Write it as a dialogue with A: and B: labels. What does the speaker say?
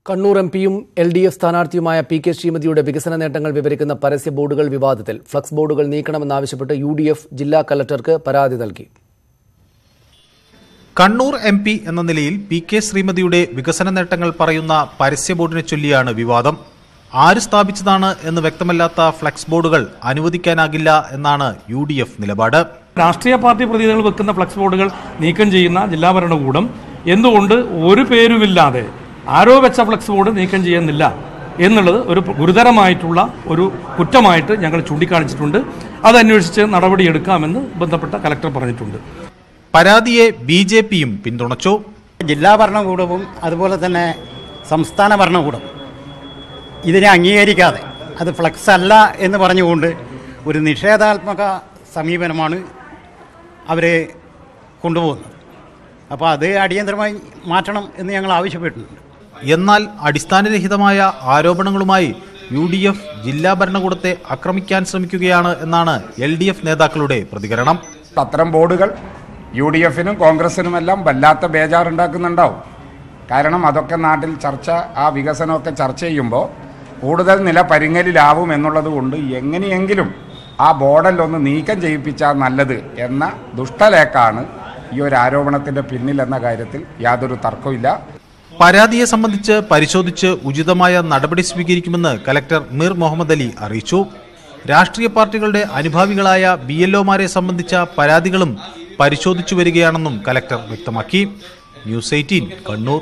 A: Kannur എംപിയും LDF സ്ഥാനാർത്ഥിയുമായ PK ശ്രീമതിയുടെ വികസന നേട്ടങ്ങൾ വിവരിക്കുന്ന പരസ്യ ബോർഡുകൾ വിവാദത്തിൽ. ഫ്ലക്സ് ബോർഡുകൾ നീക്കണമെന്നാവശ്യപ്പെട്ട് UDF ജില്ലാ കലക്ടർക്ക് പരാതി നൽകി.
B: കണ്ണൂർ MP എന്ന നിലയിൽ PK ശ്രീമതിയുടെ വികസന നേട്ടങ്ങൾ പറയുന്ന പരസ്യ ബോർഡിനെ ചൊല്ലിയാണ് വിവാദം. ആര് സ്ഥാപിച്ചതാണ് എന്ന് വ്യക്തമല്ലാത്ത ഫ്ലക്സ് ബോർഡുകൾ അനുവദിക്കാനാകില്ല എന്നാണ് UDF നിലപാട്.
C: രാഷ്ട്രീയ പാർട്ടി പ്രതിനിധികൾ വെക്കുന്ന ഫ്ലക്സ് ബോർഡുകൾ നീക്കം ചെയ്യുന്ന ജില്ലാ ഭരണകൂടം എന്തുകൊണ്ട് ഒരു പേരുമില്ലാതെ ആരോ വെച്ച ഫ്ലക്സ് ബോർഡ് നീക്കം ചെയ്യുന്നില്ല എന്നുള്ളത് ഒരു ഗുരുതരമായിട്ടുള്ള ഒരു കുറ്റമായിട്ട് ഞങ്ങൾ ചൂണ്ടിക്കാണിച്ചിട്ടുണ്ട്. അത് അന്വേഷിച്ച് നടപടിയെടുക്കാമെന്ന് ബന്ധപ്പെട്ട കലക്ടർ പറഞ്ഞിട്ടുണ്ട്.
B: പരാതിയെ BJPയും പിന്തുണച്ചു.
D: ജില്ലാ ഭരണകൂടവും അതുപോലെ തന്നെ സംസ്ഥാന ഭരണകൂടം ഇതിനെ അംഗീകരിക്കാതെ അത് ഫ്ലക്സ് അല്ല എന്ന് പറഞ്ഞുകൊണ്ട് ഒരു നിഷേധാത്മക സമീപനമാണ് അവർ കൊണ്ടുപോകുന്നത്. അപ്പോൾ അത് അടിയന്തരമായി മാറ്റണം എന്ന് ഞങ്ങൾ ആവശ്യപ്പെട്ടിട്ടുണ്ട്.
B: എന്നാൽ അടിസ്ഥാനരഹിതമായ ആരോപണങ്ങളുമായി UDF ജില്ലാ ഭരണകൂടത്തെ ആക്രമിക്കാൻ ശ്രമിക്കുകയാണ് എന്നാണ് LDF നേതാക്കളുടെ പ്രതികരണം.
E: അത്തരം ബോർഡുകൾ UDFനും കോൺഗ്രസിനുമെല്ലാം വല്ലാത്ത ബേജാറുണ്ടാക്കുന്നുണ്ടാവും. കാരണം അതൊക്കെ നാട്ടിൽ ആ വികസനമൊക്കെ ചർച്ച ചെയ്യുമ്പോൾ കൂടുതൽ നില പരിങ്ങലിലാവും എന്നുള്ളത് കൊണ്ട് എങ്ങനെയെങ്കിലും ആ ബോർഡിലൊന്ന് നീക്കം ചെയ്യിപ്പിച്ചാൽ നല്ലത് എന്ന ദുഷ്ടലേക്കാണ് ഈ ഒരു ആരോപണത്തിൻ്റെ പിന്നിലെന്ന കാര്യത്തിൽ യാതൊരു തർക്കമില്ല.
B: പരാതിയെ സംബന്ധിച്ച് പരിശോധിച്ച് ഉചിതമായ നടപടി സ്വീകരിക്കുമെന്ന് കലക്ടർ മീർ മുഹമ്മദ് അലി അറിയിച്ചു. രാഷ്ട്രീയ പാർട്ടികളുടെ അനുഭാവികളായ BLOമാരെ സംബന്ധിച്ച പരാതികളും പരിശോധിച്ചു വരികയാണെന്നും കലക്ടർ വ്യക്തമാക്കി. News 18 കണ്ണൂർ.